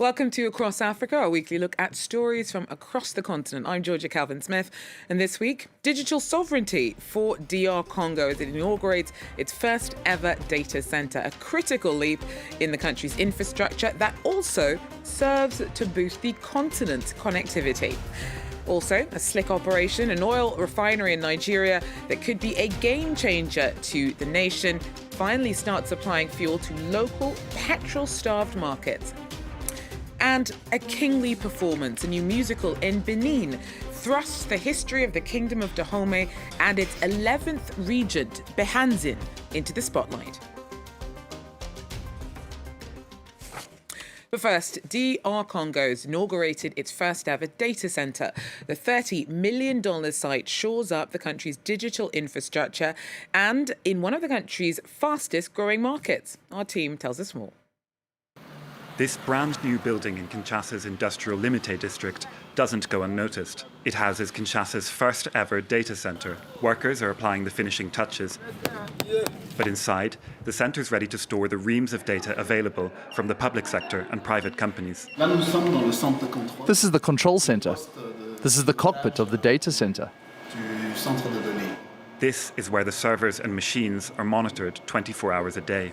Welcome to Across Africa, a weekly look at stories from across the continent. I'm Georja Calvin-Smith, and this week, digital sovereignty for DR Congo as it inaugurates its first ever data centre, a critical leap in the country's infrastructure that also serves to boost the continent's connectivity. Also, a slick operation, an oil refinery in Nigeria that could be a game changer to the nation, finally starts supplying fuel to local petrol-starved markets. And a kingly performance, a new musical in Benin, thrusts the history of the Kingdom of Dahomey and its 11th regent, Benins, into the spotlight. But first, DR Congo's inaugurated its first ever data centre. The $30 million site shores up the country's digital infrastructure and in one of the country's fastest growing markets. Our team tells us more. This brand new building in Kinshasa's Industrial Limité district doesn't go unnoticed. It houses Kinshasa's first ever data centre. Workers are applying the finishing touches. But inside, the centre's ready to store the reams of data available from the public sector and private companies. This is the control centre. This is the cockpit of the data centre. This is where the servers and machines are monitored 24 hours a day.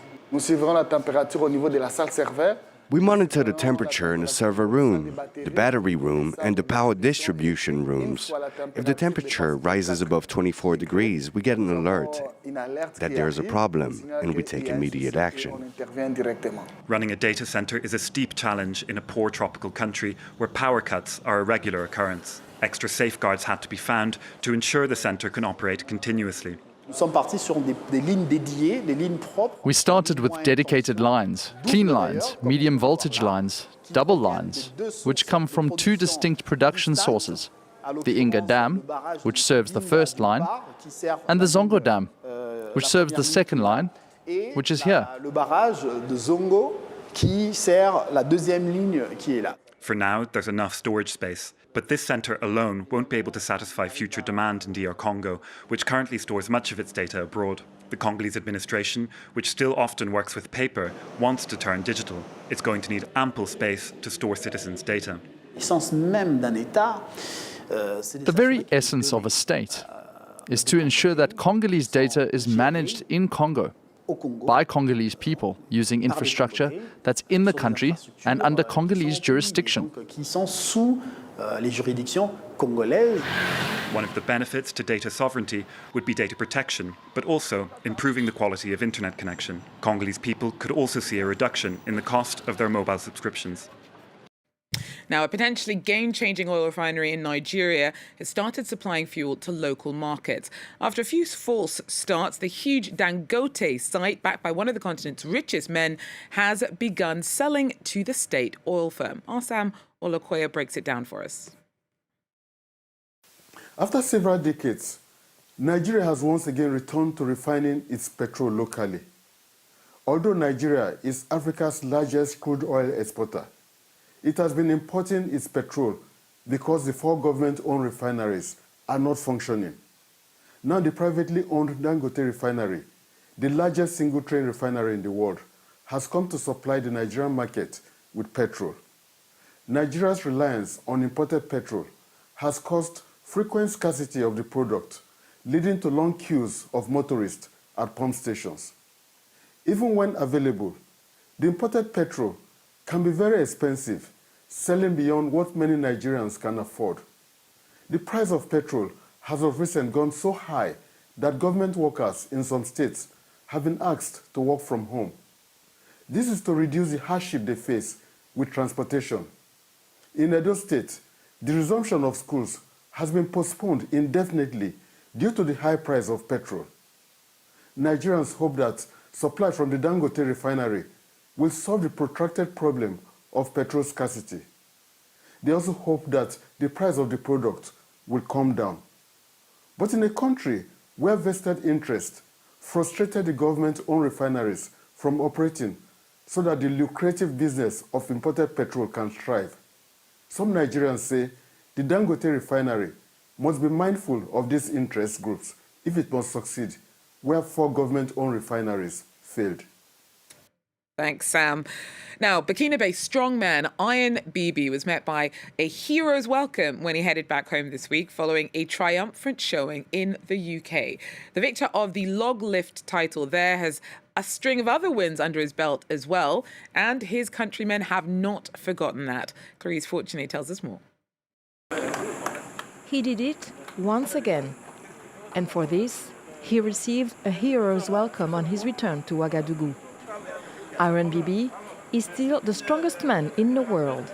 We monitor the temperature in the server room, the battery room, and the power distribution rooms. If the temperature rises above 24 degrees, we get an alert that there is a problem, and we take immediate action. Running a data center is a steep challenge in a poor tropical country where power cuts are a regular occurrence. Extra safeguards had to be found to ensure the center can operate continuously. We started with dedicated lines, clean lines, medium voltage lines, double lines, which come from two distinct production sources. The Inga Dam, which serves the first line, and the Zongo Dam, which serves the second line, which is here. For now, there's enough storage space. But this centre alone won't be able to satisfy future demand in DR Congo, which currently stores much of its data abroad. The Congolese administration, which still often works with paper, wants to turn digital. It's going to need ample space to store citizens' data. The very essence of a state is to ensure that Congolese data is managed in Congo by Congolese people using infrastructure that's in the country and under Congolese jurisdiction. One of the benefits to data sovereignty would be data protection, but also improving the quality of internet connection. Congolese people could also see a reduction in the cost of their mobile subscriptions. Now, a potentially game-changing oil refinery in Nigeria has started supplying fuel to local markets. After a few false starts, the huge Dangote site, backed by one of the continent's richest men, has begun selling to the state oil firm. Our Sam Olokoya breaks it down for us. After several decades, Nigeria has once again returned to refining its petrol locally. Although Nigeria is Africa's largest crude oil exporter, it has been importing its petrol because the four government-owned refineries are not functioning. Now the privately owned Dangote refinery, the largest single-train refinery in the world, has come to supply the Nigerian market with petrol. Nigeria's reliance on imported petrol has caused frequent scarcity of the product, leading to long queues of motorists at pump stations. Even when available, the imported petrol can be very expensive, selling beyond what many Nigerians can afford. The price of petrol has of recent gone so high that government workers in some states have been asked to work from home. This is to reduce the hardship they face with transportation. In Edo State, the resumption of schools has been postponed indefinitely due to the high price of petrol. Nigerians hope that supply from the Dangote refinery will solve the protracted problem of petrol scarcity. They also hope that the price of the product will come down. But in a country where vested interest frustrated the government-owned refineries from operating so that the lucrative business of imported petrol can thrive, some Nigerians say the Dangote refinery must be mindful of these interest groups if it must succeed, where four government-owned refineries failed. Thanks, Sam. Now, Burkina-based strongman Iron Bibi was met by a hero's welcome when he headed back home this week following a triumphant showing in the UK. The victor of the log lift title there has a string of other wins under his belt as well, and his countrymen have not forgotten that. Clarice Fortuné tells us more. He did it once again. And for this, he received a hero's welcome on his return to Ouagadougou. Iron Bibi is still the strongest man in the world.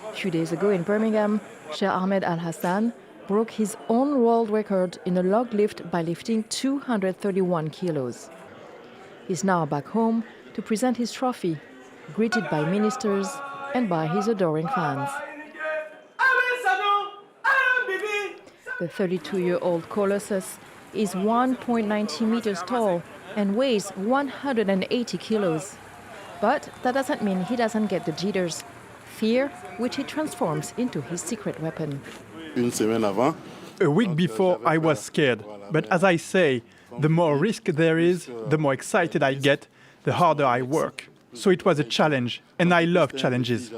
A few days ago in Birmingham, Sheikh Ahmed Al Hassan broke his own world record in a log lift by lifting 231 kilos. He's now back home to present his trophy, greeted by ministers and by his adoring fans. The 32-year-old Colossus is 1.90 meters tall and weighs 180 kilos. But that doesn't mean he doesn't get the jitters, fear which he transforms into his secret weapon. A week before, I was scared. But as I say, the more risk there is, the more excited I get, the harder I work. So it was a challenge, and I love challenges.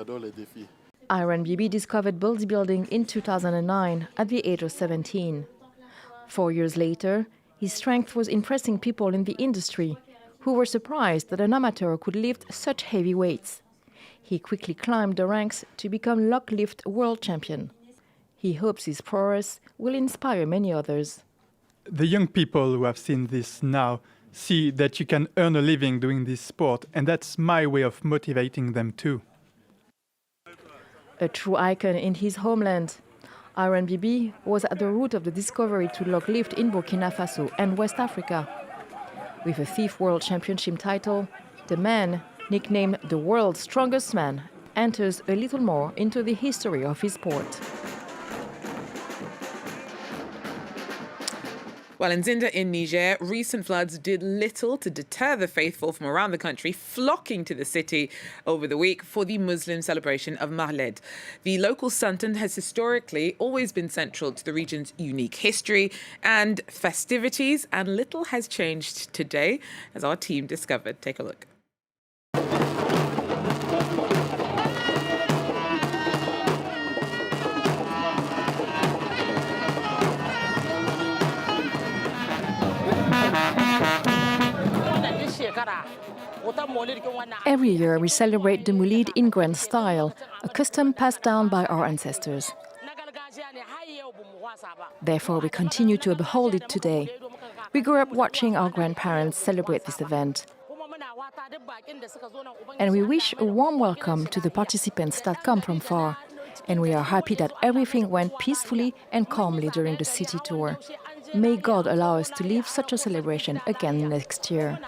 Iron Bibi discovered bodybuilding in 2009 at the age of 17. 4 years later, his strength was impressing people in the industry, who were surprised that an amateur could lift such heavy weights. He quickly climbed the ranks to become log lift world champion. He hopes his prowess will inspire many others. The young people who have seen this now see that you can earn a living doing this sport, and that's my way of motivating them too. A true icon in his homeland, Iron Bibi was at the root of the discovery to log lift in Burkina Faso and West Africa. With a fifth world championship title, the man, nicknamed the world's strongest man, enters a little more into the history of his sport. Well, in Zinda in Niger, recent floods did little to deter the faithful from around the country flocking to the city over the week for the Muslim celebration of Mahled. The local sultan has historically always been central to the region's unique history and festivities, and little has changed today, as our team discovered. Take a look. Every year we celebrate the Moulid in grand style, a custom passed down by our ancestors. Therefore, we continue to uphold it today. We grew up watching our grandparents celebrate this event. And we wish a warm welcome to the participants that come from far. And we are happy that everything went peacefully and calmly during the city tour. May God allow us to live such a celebration again next year.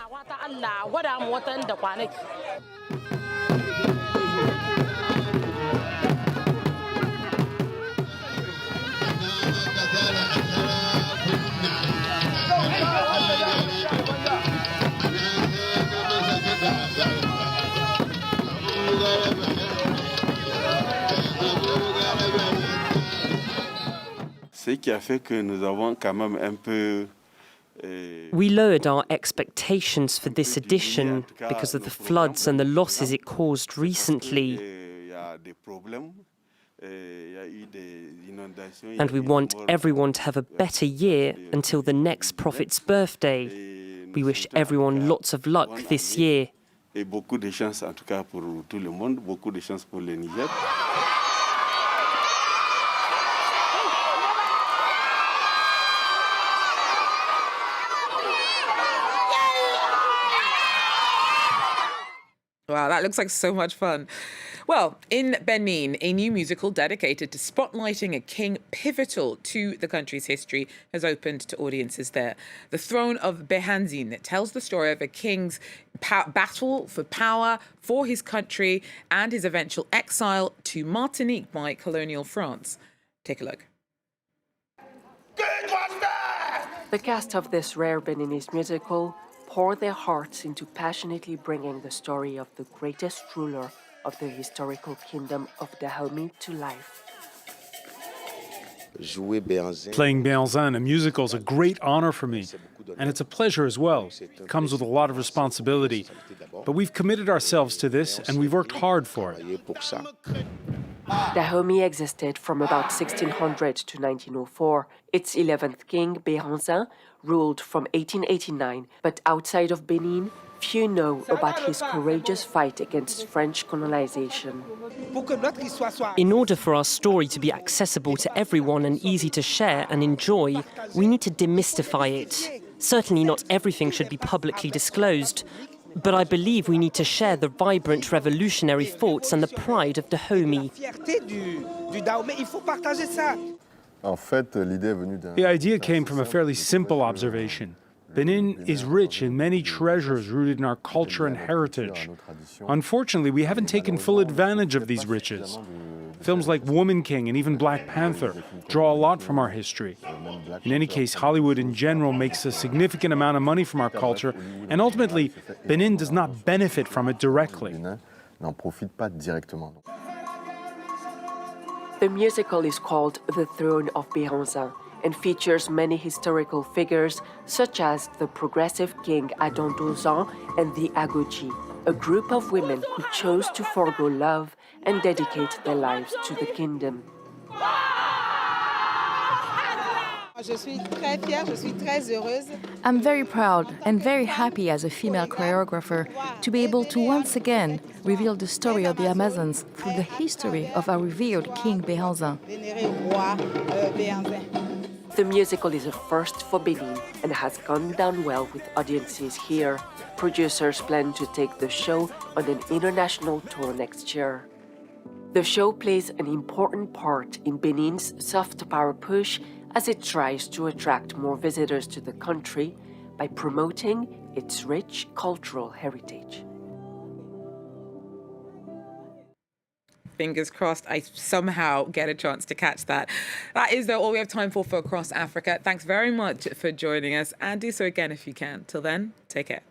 We lowered our expectations for this edition because of the floods and the losses it caused recently. And we want everyone to have a better year until the next prophet's birthday. We wish everyone lots of luck this year. Wow, that looks like so much fun. Well, in Benin, a new musical dedicated to spotlighting a king pivotal to the country's history has opened to audiences there. The Throne of Behanzin tells the story of a king's battle for power for his country and his eventual exile to Martinique by colonial France. Take a look. The cast of this rare Beninese musical pour their hearts into passionately bringing the story of the greatest ruler of the historical kingdom of Dahomey to life. Playing Benins in a musical is a great honor for me, and it's a pleasure as well. It comes with a lot of responsibility. But we've committed ourselves to this, and we've worked hard for it. Dahomey existed from about 1600 to 1904. Its 11th king, Benins, ruled from 1889, but outside of Benin, few know about his courageous fight against French colonization. In order for our story to be accessible to everyone and easy to share and enjoy, we need to demystify it. Certainly not everything should be publicly disclosed, but I believe we need to share the vibrant revolutionary thoughts and the pride of Dahomey. The idea came from a fairly simple observation. Benin is rich in many treasures rooted in our culture and heritage. Unfortunately, we haven't taken full advantage of these riches. Films like Woman King and even Black Panther draw a lot from our history. In any case, Hollywood in general makes a significant amount of money from our culture, and ultimately, Benin does not benefit from it directly. The musical is called The Throne of Benins and features many historical figures such as the progressive king Adondozan and the Agoji, a group of women who chose to forgo love and dedicate their lives to the kingdom. I'm very proud and very happy as a female choreographer to be able to once again reveal the story of the Amazons through the history of our revered King Benins. The musical is a first for Benin and has gone down well with audiences here. Producers plan to take the show on an international tour next year. The show plays an important part in Benin's soft power push as it tries to attract more visitors to the country by promoting its rich cultural heritage. Fingers crossed I somehow get a chance to catch that. That is, though, all we have time for Across Africa. Thanks very much for joining us, and do so again if you can. Till then, take care.